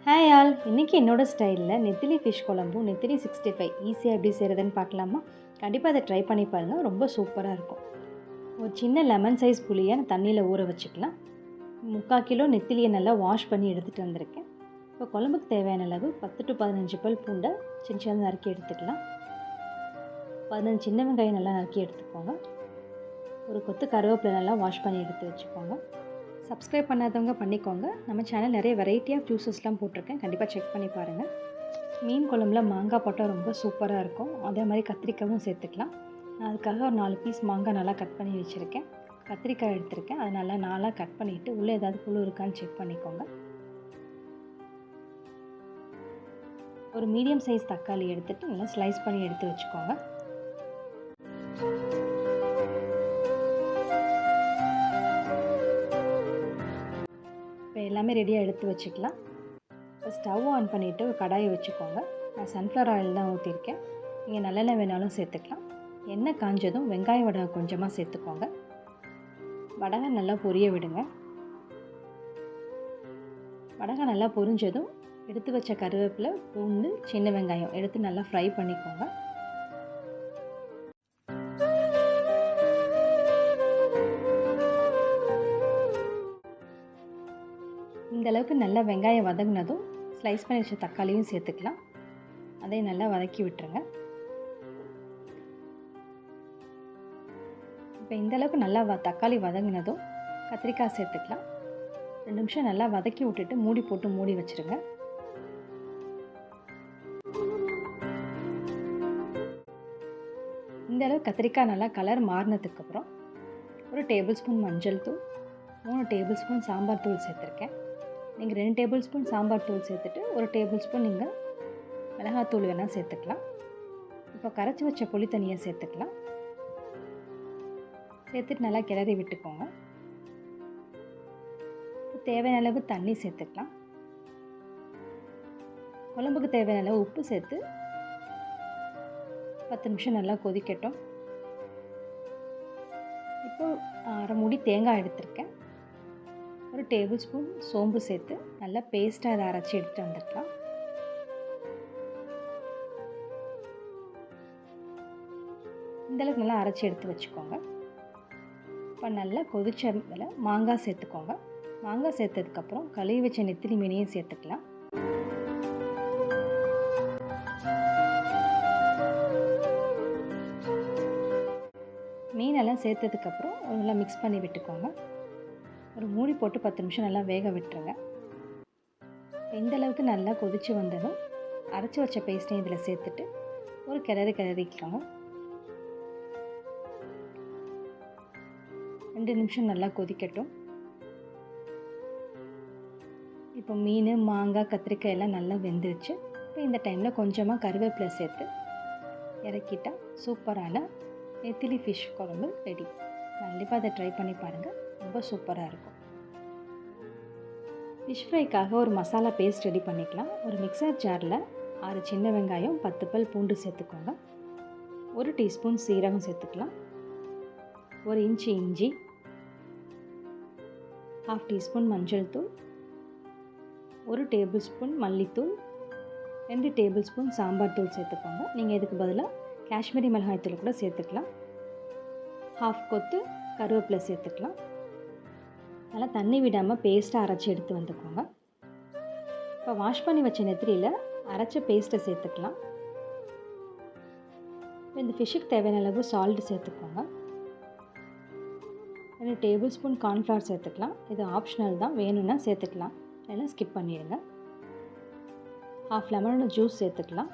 Hi all, இன்றைக்கி என்னோட ஸ்டைலில் நெத்திலி ஃபிஷ் குழம்பும் நெத்திலி 65 ஈஸியாக எப்படி செய்கிறதுன்னு பார்க்கலாமா? கண்டிப்பாக அதை ட்ரை பண்ணி பாருங்கள், ரொம்ப சூப்பராக இருக்கும். ஒரு சின்ன லெமன் சைஸ் புளியை தண்ணியில் ஊற வச்சுக்கலாம். 3/4 கிலோ நெத்திலியை நல்லா வாஷ் பண்ணி எடுத்துகிட்டு வந்திருக்கேன். இப்போ குழம்புக்கு தேவையான அளவு 10 to 15 பல் பூண்டை சின்ன சின்ன நறுக்கி எடுத்துக்கலாம். 15 சின்ன வெங்காயம் நல்லா நறுக்கி எடுத்துக்கோங்க. ஒரு கொத்து கருவேப்பிலை நல்லா வாஷ் பண்ணி எடுத்து வச்சுக்கோங்க. சப்ஸ்கிரைப் பண்ணாதவங்க பண்ணிக்கோங்க. நம்ம சேனல் நிறைய வெரைட்டி ஆஃப் ஜூஸஸ்லாம் போட்டிருக்கேன், கண்டிப்பாக செக் பண்ணி பாருங்கள். மீன் குழம்புல மாங்காய் போட்டால் ரொம்ப சூப்பராக இருக்கும். அதே மாதிரி கத்திரிக்காயும் சேர்த்துக்கலாம். நான் அதுக்காக ஒரு 4 பீஸ் மாங்காய் நல்லா கட் பண்ணி வச்சுருக்கேன். கத்திரிக்காய் எடுத்திருக்கேன், அது நல்லா 4 கட் பண்ணிவிட்டு உள்ளே ஏதாவது புழு இருக்கான்னு செக் பண்ணிக்கோங்க. ஒரு மீடியம் சைஸ் தக்காளி எடுத்துகிட்டு நல்லா ஸ்லைஸ் பண்ணி எடுத்து வச்சுக்கோங்க. இப்போ எல்லாமே ரெடியாக எடுத்து வச்சுக்கலாம். இப்போ ஸ்டவ் ஆன் பண்ணிவிட்டு ஒரு கடாயை வச்சுக்கோங்க. நான் சன்ஃப்ளவர் ஆயில் தான் ஊற்றிருக்கேன், நீங்கள் நல்லெண்ணெய் வேணாலும் சேர்த்துக்கலாம். எண்ணெய் காஞ்சதும் வெங்காய வடகை கொஞ்சமாக சேர்த்துக்கோங்க. வடகை நல்லா பொரிய விடுங்க. வடகை நல்லா பொரிஞ்சதும் எடுத்து வச்ச கருவேப்பிலை, பூண்டு, சின்ன வெங்காயம் எடுத்து நல்லா ஃப்ரை பண்ணிக்கோங்க. இந்த அளவுக்கு நல்லா வெங்காயம் வதங்கினதும் ஸ்லைஸ் பண்ணி வச்ச தக்காளியும் சேர்த்துக்கலாம். அதை நல்லா வதக்கி விட்டுருங்க. இப்போ இந்த அளவுக்கு நல்லா தக்காளி வதங்கினதும் கத்திரிக்காய் சேர்த்துக்கலாம். 2 நிமிஷம் நல்லா வதக்கி விட்டுட்டு மூடி போட்டு மூடி வச்சுருங்க. இந்த அளவு கத்திரிக்காய் நல்லா கலர் மாறினதுக்கப்புறம் 1 டேபிள் ஸ்பூன் மஞ்சள் தூள், 3 டேபிள் ஸ்பூன் சாம்பார் தூள் சேர்த்துருக்கேன். நீங்கள் 2 டேபிள் ஸ்பூன் சாம்பார் தூள் சேர்த்துட்டு 1 டேபிள் ஸ்பூன் நீங்கள் மிளகாத்தூள் வேணால் சேர்த்துக்கலாம். இப்போ கரைச்சி வச்ச புளி தண்ணியை சேர்த்துக்கலாம். சேர்த்துட்டு நல்லா கிளறி விட்டுக்கோங்க. தேவையான அளவு தண்ணி சேர்த்துக்கலாம். குழம்புக்கு தேவையான அளவு உப்பு சேர்த்து 10 நிமிஷம் நல்லா கொதிக்கட்டும். இப்போ அரை மூடி தேங்காய் எடுத்திருக்கேன். 1 டேபிள் ஸ்பூன் சோம்பு சேர்த்து நல்லா பேஸ்ட்டாக அதை அரைச்சி எடுத்துகிட்டு வந்துடலாம். இந்தளவுக்கு நல்லா அரைச்சி எடுத்து வச்சுக்கோங்க. இப்போ நல்லா கொதிச்ச மேலே மாங்காய் சேர்த்துக்கோங்க. மாங்காய் சேர்த்ததுக்கப்புறம் கழுவி வச்ச நெத்திலி மீனையும் சேர்த்துக்கலாம். மீனெல்லாம் சேர்த்ததுக்கப்புறம் நல்லா மிக்ஸ் பண்ணி விட்டுக்கோங்க. ஒரு மூடி போட்டு 10 நிமிஷம் நல்லா வேக விட்டுருங்க. இந்த அளவுக்கு நல்லா கொதித்து வந்ததும் அரைச்சி வச்ச பேஸ்ட்டையும் இதில் சேர்த்துட்டு ஒரு கிளறிக்கோங்க. 2 நிமிஷம் நல்லா கொதிக்கட்டும். இப்போ மீன், மாங்காய், கத்திரிக்காய் எல்லாம் நல்லா வெந்துருச்சு. இப்போ இந்த டைமில் கொஞ்சமாக கருவேப்பிலை சேர்த்து இறக்கிட்டா சூப்பரான நெத்திலி ஃபிஷ் குழம்பு ரெடி. கண்டிப்பாக அதை ட்ரை பண்ணி பாருங்கள், ரொம்ப சூப்பராக இருக்கும். ஃபிஷ் ஃப்ரைக்காக ஒரு மசாலா பேஸ்ட் ரெடி பண்ணிக்கலாம். ஒரு மிக்சர் ஜாரில் 6 சின்ன வெங்காயம், 10 பல் பூண்டு சேர்த்துக்கோங்க. 1 டீஸ்பூன் சீரகம் சேர்த்துக்கலாம். 1 இன்ச்சு இஞ்சி, 1/2 டீஸ்பூன் மஞ்சள் தூள், 1 டேபிள் ஸ்பூன் மல்லித்தூள், 2 டேபிள் ஸ்பூன் சாம்பார் தூள் சேர்த்துக்கோங்க. நீங்கள் இதுக்கு பதிலாக காஷ்மீரி மிளகாய் தூள் கூட சேர்த்துக்கலாம். 1/2 கொத்து கருவேப்பிலை சேர்த்துக்கலாம். நல்லா தண்ணி விடாமல் பேஸ்ட்டாக அரைச்சி எடுத்து வந்துக்கோங்க. இப்போ வாஷ் பண்ணி வச்ச நெத்திலியில் அரைச்ச பேஸ்ட்டை சேர்த்துக்கலாம். இந்த ஃபிஷ்ஷுக்கு தேவையான அளவு சால்ட் சேர்த்துக்கோங்க. 2 டேபிள் ஸ்பூன் கார்ன்ஃப்ளவர் சேர்த்துக்கலாம். இது ஆப்ஷனல் தான், வேணும்னா சேர்த்துக்கலாம், இல்லைன்னா ஸ்கிப் பண்ணிடுங்க. 1/2 லெமனோட ஜூஸ் சேர்த்துக்கலாம்.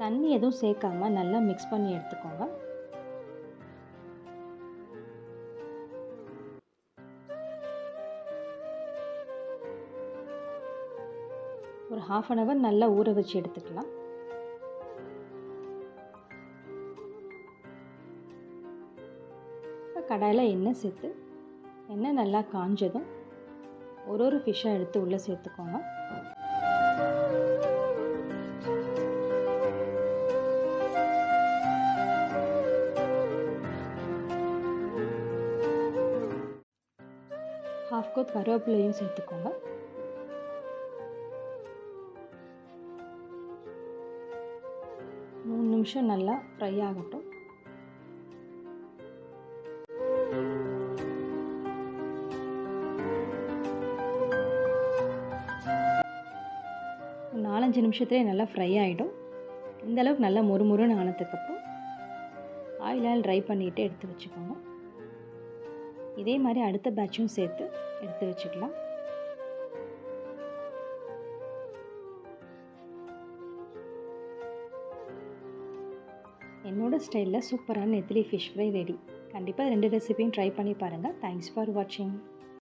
தண்ணி எதுவும் சேர்க்காமல் நல்லா மிக்ஸ் பண்ணி எடுத்துக்கோங்க. ஒரு 1/2 an hour நல்லா ஊற வச்சு எடுத்துக்கலாம். இப்போ கடாயில் எண்ணெய் சேர்த்து எண்ணெய் நல்லா காஞ்சதும் ஒரு ஃபிஷ்ஷாக எடுத்து உள்ளே சேர்த்துக்கோங்க. ஹாஃப் கொத்து கருவேப்பிலையும் சேர்த்துக்கோங்க. மூணு நிமிஷம் நல்லா ஃப்ரை ஆகட்டும். ஒரு 4-5 நிமிஷத்துலேயே நல்லா ஃப்ரை ஆகிடும். இந்தளவுக்கு நல்லா மொறுமொறுன்னு ஆனதுக்கப்புறம் ஆயிலால் ட்ரை பண்ணிவிட்டு எடுத்து வச்சுக்கோங்க. இதே மாதிரி அடுத்த பேட்சும் சேர்த்து எடுத்து வச்சுக்கலாம். என்னோடய ஸ்டைலில் சூப்பரான நெத்திலி ஃபிஷ் ஃப்ரை ரெடி. கண்டிப்பாக 2 ரெசிபியும் ட்ரை பண்ணி பாருங்கள். தேங்க்ஸ் ஃபார் வாட்சிங்.